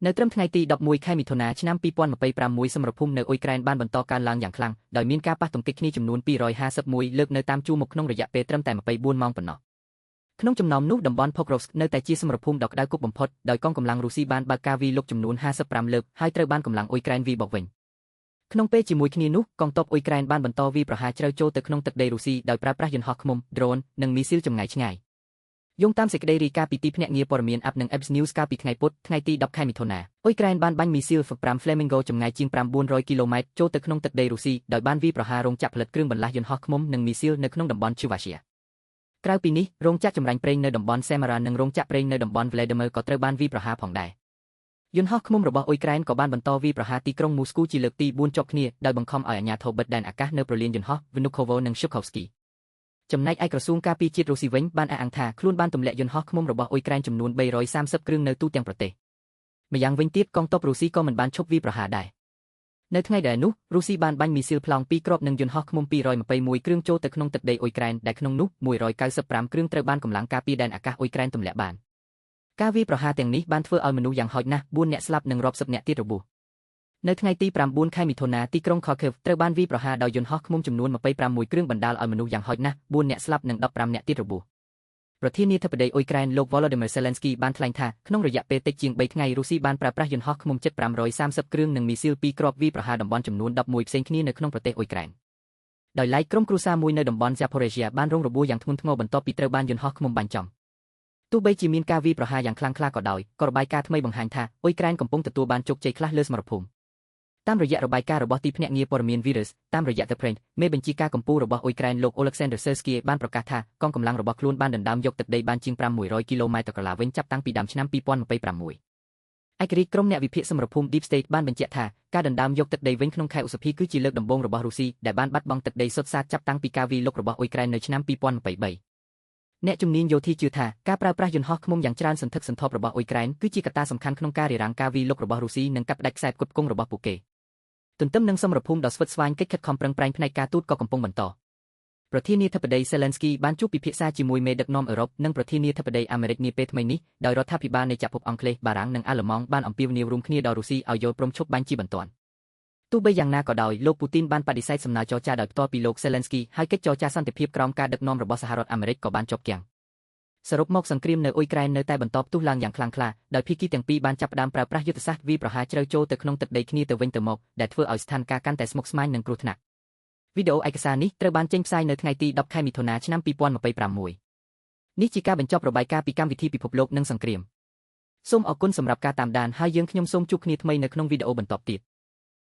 នៅត្រឹមថ្ងៃទី11ខែមិថុនាឆ្នាំ2026សមរភូមិនៅអ៊ុយក្រែនបានបន្តកើនឡើងយ៉ាងខ្លាំងដោយមានការប៉ះទង្គិចគ្នាចំនួន251លើកនៅតាមជួរមុខក្នុងរយៈពេលត្រឹមតែ24ម៉ោងប៉ុណ្ណោះក្នុងចំណោមនោះតំបន់ Pokrovsk នៅតែជាសមរភូមិដ៏ក្តៅគគុកបំផុតដោយកងកម្លាំងរុស្ស៊ីបានបើកការវាយលុកចំនួន55លើកហើយត្រូវបានកម្លាំងអ៊ុយក្រែនវាយបកវិញក្នុងពេលជាមួយគ្នានោះកងទ័ពអ៊ុយក្រែនបានបន្តវាយប្រហារជ្រៅចូលទៅក្នុងទឹកដីរុស្ស៊ីដោយប្រើប្រាស់យន្តហោះឃ្មុំ drone និងមីស៊ីលចម្ងាយឆ្ងាយយោងតាមសេចក្តីរាយការណ៍ពីទីភ្នាក់ងារព័ត៌មាន App និង Apps News កាលពីថ្ងៃពុធថ្ងៃទី10ខែមិថុនាអ៊ុយក្រែនបានបាញ់មីស៊ីល F5 Flamingo ចម្ងាយជាង900គីឡូម៉ែត្រចូលទៅក្នុងទឹកដីរុស្ស៊ីដោយបានវាយប្រហាររោងចក្រផលិតគ្រឿងបន្លាស់យន្តហោះឃ្មុំនិងមីស៊ីលនៅក្នុងតំបន់ Chuvashia ក្រៅពីនេះរោងចក្រចម្រាញ់ប្រេងនៅតំបន់ Samara និងរោងចក្រប្រេងនៅតំបន់ Vladimir ក៏ត្រូវបានវាយប្រហារផងដែរយន្តហោះឃ្មុំរបស់អ៊ុយក្រែនក៏បានបន្តវាយប្រហារទីក្រុងមូស្គូជាលើកទី4ជាប់គ្នាដោយបង្ខំឲ្យអាជ្ញាធរបិទដែនអាកាសនៅប្រលានយន្តហោះ Vnukovo និង Shukovsky ចំណែកឯក្រសួងការពារជាតិរុស្ស៊ីវិញបានអះអាងថាខ្លួនបានទម្លាក់យន្តហោះឃ្មុំរបស់អ៊ុយក្រែនចំនួន330គ្រឿងនៅទូទាំងប្រទេសម្យ៉ាងវិញទៀតកងទ័ពរុស្ស៊ីក៏មិនបានឈប់វាយប្រហារដែរនៅថ្ងៃដែលនោះរុស្ស៊ីបានបាញ់មីស៊ីលប្លង់2គ្រាប់និងយន្តហោះឃ្មុំ221គ្រឿងចូលទៅក្នុងទឹកដីអ៊ុយក្រែនដែលក្នុងនោះ195គ្រឿងត្រូវបានកម្លាំងការពារដែនអាកាសអ៊ុយក្រែនទម្លាក់បានការវាយប្រហារទាំងនេះបានធ្វើឲ្យមនុស្សយ៉ាងហោចណាស់4នាក់ស្លាប់និងរាប់សិបនាក់ទៀតរបួសនៅថ្ងៃទី9ខែមិថុនាទីក្រុង Kharkiv ត្រូវបានវាយប្រហារដោយយន្តហោះឃ្មុំចំនួន26គ្រឿងបណ្ដាលឲ្យមនុស្សយ៉ាងហោចណាស់4នាក់ស្លាប់និង15នាក់ទៀតរបួសប្រធានាធិបតីអ៊ុយក្រែនលោក Volodymyr Zelensky បានថ្លែងថាក្នុងរយៈពេលតិចជាង3ថ្ងៃរុស្ស៊ីបានប្រើប្រាស់យន្តហោះឃ្មុំជិត530គ្រឿងនិងមីស៊ីល2គ្រាប់វាយប្រហារតំបន់ចំនួន11ផ្សេងគ្នានៅក្នុងប្រទេសអ៊ុយក្រែនដោយឡែកក្រុមគ្រួសារមួយនៅតំបន់ Zaporizhia បានរងរបួសយ៉ាងធ្ងន់ធ្ងរបន្ទាប់ពីត្រូវបានយន្តហោះឃ្មុំបាញ់ចំទោះបីជាមានការវាយប្រហារយ៉ាងខ្លាំងក្លាក៏ដោយក៏របាយការណ៍ថ្មីបង្ហាញថាអ៊ុយក្រែនកំពុងទទួលបានជោគជ័យខ្លះលើសមរភូមិតាមរយៈរបាយការណ៍របស់ទីភ្នាក់ងារព័ត៌មាន Virus តាមរយៈ The Print មេបញ្ជាការកម្ពុជារបស់អ៊ុយក្រែនលោក Oleksandr Syrskyi បានប្រកាសថាកងកម្លាំងរបស់ខ្លួនបានដណ្ដើមយកទឹកដីបានជាង500គីឡូម៉ែត្រកន្លះវិញចាប់តាំងពីដើមឆ្នាំ2026ឯករាជ្យក្រុមអ្នកវិភាគសមរភូមិ Deep State បានបញ្ជាក់ថាការដណ្ដើមយកទឹកដីវិញក្នុងខែឧសភាគឺជាលើកដំបូងរបស់រុស្ស៊ីដែលបានបាត់បង់ទឹកដីសុទ្ធសាធចាប់តាំងពីការវាយលុករបស់អ៊ុយក្រែននៅឆ្នាំ2023អ្នកជំនាញយោធាជឿថាការប្រើប្រាស់យន្តហោះឃ្មុំយ៉ាងច្រើនសន្ធឹកសន្ធាប់របស់អ៊ុយក្រែនគឺជាកត្តាសំខាន់ក្នុងការរារាំងការវាយលុករបស់រុស្ស៊ីនិងកាត់ផ្តាច់ខ្សែផ្គត់ផ្គង់របស់ពួកគេទន្ទឹមនឹងសមរភូមិដ៏ស្វិតស្វាញកិច្ចខិតខំប្រឹងប្រែងផ្នែកការទូតក៏កំពុងបន្តប្រធានាធិបតី Zelensky បានជួបពិភាក្សាជាមួយមេដឹកនាំអឺរ៉ុបនិងប្រធានាធិបតីអាមេរិកនាពេលថ្មីនេះដោយរដ្ឋាភិបាលនៃចក្រភពអង់គ្លេសបារាំងនិងអាល្លឺម៉ង់បានអំពាវនាវរួមគ្នាដល់រុស្ស៊ីឲ្យយល់ព្រមឈប់បាញ់ជាបន្ទាន់ទោះបីយ៉ាងណាក៏ដោយលោកពូទីនបានបដិសេធសំណើចរចាដោយផ្ទាល់ពីលោក Zelensky ហើយកិច្ចចរចាសន្តិភាពក្រោមការដឹកនាំរបស់សហរដ្ឋអាមេរិកក៏បានចប់គាំងសរុបមកសង្គ្រាមនៅអ៊ុយក្រែននៅតែបន្តផ្ទុះឡើងយ៉ាងខ្លាំងក្លាដោយភាគីទាំងពីរបានចាប់ផ្ដើមប្រើប្រាស់យុទ្ធសាស្ត្រវាយប្រហារជ្រៅចូលទៅក្នុងទឹកដីគ្នាទៅវិញទៅមកដែលធ្វើឲ្យស្ថានភាពកាន់តែស្មុគស្មាញនិងគ្រោះថ្នាក់វីដេអូឯកសារនេះត្រូវបានចេញផ្សាយនៅថ្ងៃទី10ខែមិថុនាឆ្នាំ2026នេះជាការបញ្ចប់របាយការណ៍ពីកម្មវិធីពិភពលោកនិងសង្គ្រាមសូមអរគុណសម្រាប់ការតាមដានហើយយើងខ្ញុំសូមជួបគ្នាថ្មីនៅក្នុងវីដេអូបន្តទៀត